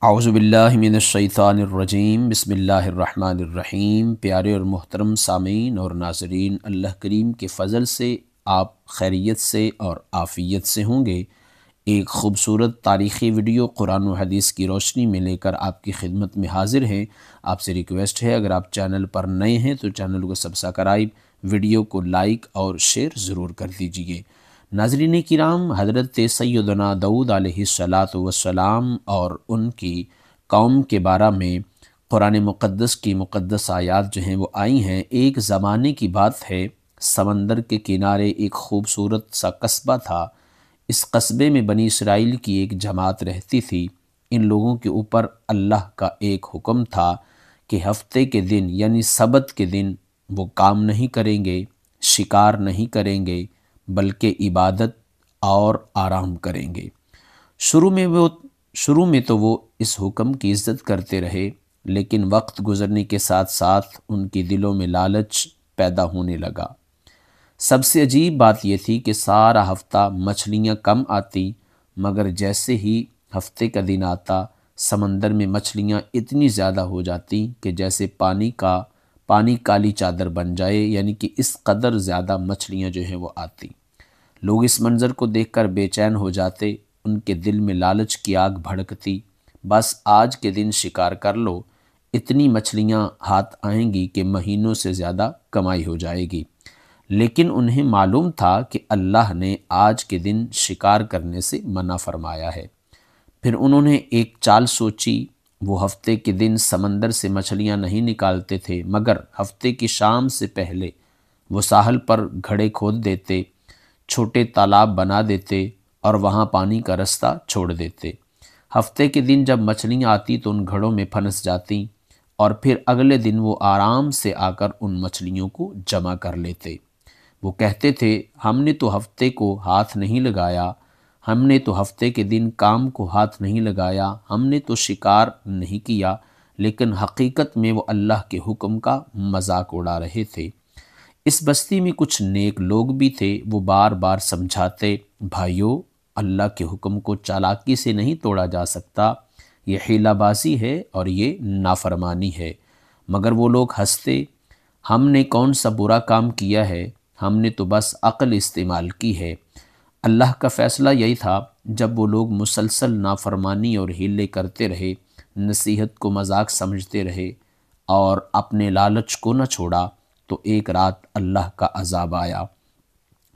اعوذ باللہ من الشیطان الرجیم، بسم اللہ الرحمن الرحیم۔ پیارے اور محترم سامعین اور ناظرین، اللہ کریم کے فضل سے آپ خیریت سے اور عافیت سے ہوں گے۔ ایک خوبصورت تاریخی ویڈیو قرآن و حدیث کی روشنی میں لے کر آپ کی خدمت میں حاضر ہیں۔ آپ سے ریکویسٹ ہے، اگر آپ چینل پر نئے ہیں تو چینل کو سبسکرائب، ویڈیو کو لائک اور شیئر ضرور کر دیجئے۔ ناظرین کرام، حضرت سیدنا داؤد علیہ السلام اور ان کی قوم کے بارے میں قرآن مقدس کی مقدس آیات جو ہیں وہ آئی ہیں۔ ایک زمانے کی بات ہے، سمندر کے کنارے ایک خوبصورت سا قصبہ تھا۔ اس قصبے میں بنی اسرائیل کی ایک جماعت رہتی تھی۔ ان لوگوں کے اوپر اللہ کا ایک حکم تھا کہ ہفتے کے دن یعنی سبت کے دن وہ کام نہیں کریں گے، شکار نہیں کریں گے، بلکہ عبادت اور آرام کریں گے۔ شروع میں تو وہ اس حکم کی عزت کرتے رہے، لیکن وقت گزرنے کے ساتھ ساتھ ان کی دلوں میں لالچ پیدا ہونے لگا۔ سب سے عجیب بات یہ تھی کہ سارا ہفتہ مچھلیاں کم آتی، مگر جیسے ہی ہفتے کا دن آتا سمندر میں مچھلیاں اتنی زیادہ ہو جاتی کہ جیسے پانی کالی چادر بن جائے، یعنی کہ اس قدر زیادہ مچھلیاں جو ہیں وہ آتی۔ لوگ اس منظر کو دیکھ کر بے چین ہو جاتے، ان کے دل میں لالچ کی آگ بھڑکتی۔ بس آج کے دن شکار کر لو، اتنی مچھلیاں ہاتھ آئیں گی کہ مہینوں سے زیادہ کمائی ہو جائے گی۔ لیکن انہیں معلوم تھا کہ اللہ نے آج کے دن شکار کرنے سے منع فرمایا ہے۔ پھر انہوں نے ایک چال سوچی۔ وہ ہفتے کے دن سمندر سے مچھلیاں نہیں نکالتے تھے، مگر ہفتے کی شام سے پہلے وہ ساحل پر گھڑے کھود دیتے، چھوٹے تالاب بنا دیتے اور وہاں پانی کا رستہ چھوڑ دیتے۔ ہفتے کے دن جب مچھلیاں آتی تو ان گھڑوں میں پھنس جاتی، اور پھر اگلے دن وہ آرام سے آ کر ان مچھلیوں کو جمع کر لیتے۔ وہ کہتے تھے، ہم نے تو ہفتے کو ہاتھ نہیں لگایا، ہم نے تو ہفتے کے دن کام کو ہاتھ نہیں لگایا، ہم نے تو شکار نہیں کیا، لیکن حقیقت میں وہ اللہ کے حکم کا مذاق اڑا رہے تھے۔ اس بستی میں کچھ نیک لوگ بھی تھے، وہ بار بار سمجھاتے، بھائیو، اللہ کے حکم کو چالاکی سے نہیں توڑا جا سکتا، یہ حیلہ بازی ہے اور یہ نافرمانی ہے۔ مگر وہ لوگ ہنستے، ہم نے کون سا برا کام کیا ہے، ہم نے تو بس عقل استعمال کی ہے۔ اللہ کا فیصلہ یہی تھا، جب وہ لوگ مسلسل نافرمانی اور حیلے کرتے رہے، نصیحت کو مذاق سمجھتے رہے اور اپنے لالچ کو نہ چھوڑا، تو ایک رات اللہ کا عذاب آیا۔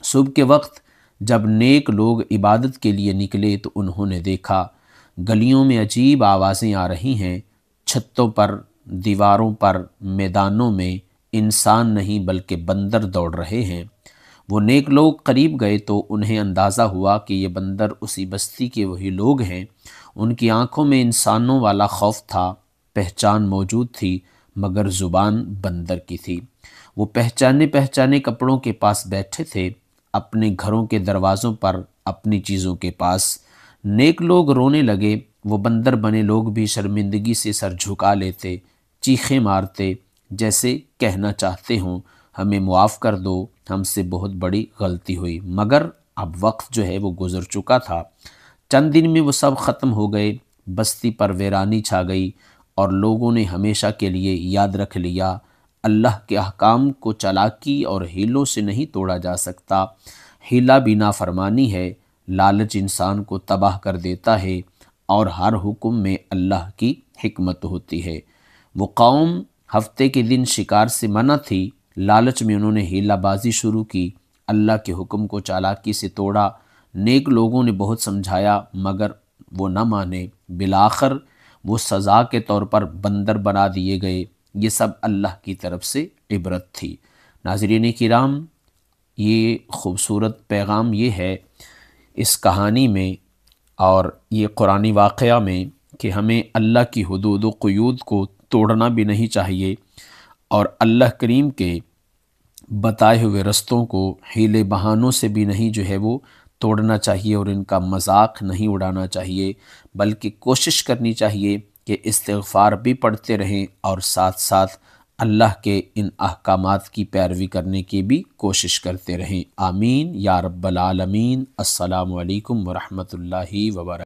صبح کے وقت جب نیک لوگ عبادت کے لیے نکلے تو انہوں نے دیکھا گلیوں میں عجیب آوازیں آ رہی ہیں، چھتوں پر، دیواروں پر، میدانوں میں انسان نہیں بلکہ بندر دوڑ رہے ہیں۔ وہ نیک لوگ قریب گئے تو انہیں اندازہ ہوا کہ یہ بندر اسی بستی کے وہی لوگ ہیں۔ ان کی آنکھوں میں انسانوں والا خوف تھا، پہچان موجود تھی، مگر زبان بندر کی تھی۔ وہ پہچانے کپڑوں کے پاس بیٹھے تھے، اپنے گھروں کے دروازوں پر، اپنی چیزوں کے پاس۔ نیک لوگ رونے لگے، وہ بندر بنے لوگ بھی شرمندگی سے سر جھکا لیتے، چیخیں مارتے، جیسے کہنا چاہتے ہوں، ہمیں معاف کر دو، ہم سے بہت بڑی غلطی ہوئی۔ مگر اب وقت جو ہے وہ گزر چکا تھا۔ چند دن میں وہ سب ختم ہو گئے، بستی پر ویرانی چھا گئی، اور لوگوں نے ہمیشہ کے لیے یاد رکھ لیا، اللہ کے احکام کو چالاکی اور ہیلوں سے نہیں توڑا جا سکتا۔ ہیلہ بھی نافرمانی ہے، لالچ انسان کو تباہ کر دیتا ہے، اور ہر حکم میں اللہ کی حکمت ہوتی ہے۔ وہ قوم ہفتے کے دن شکار سے منع تھی، لالچ میں انہوں نے ہیلہ بازی شروع کی، اللہ کے حکم کو چالاکی سے توڑا۔ نیک لوگوں نے بہت سمجھایا مگر وہ نہ مانے، بالآخر وہ سزا کے طور پر بندر بنا دیے گئے۔ یہ سب اللہ کی طرف سے عبرت تھی۔ ناظرین کرام، یہ خوبصورت پیغام یہ ہے اس کہانی میں اور یہ قرآنی واقعہ میں کہ ہمیں اللہ کی حدود و قیود کو توڑنا بھی نہیں چاہیے، اور اللہ کریم کے بتائے ہوئے رستوں کو حیلے بہانوں سے بھی نہیں جو ہے وہ توڑنا چاہیے، اور ان کا مذاق نہیں اڑانا چاہیے، بلکہ کوشش کرنی چاہیے کہ استغفار بھی پڑھتے رہیں اور ساتھ ساتھ اللہ کے ان احکامات کی پیروی کرنے کی بھی کوشش کرتے رہیں۔ آمین یا رب العالمین۔ السلام علیکم ورحمۃ اللہ وبرکاتہ۔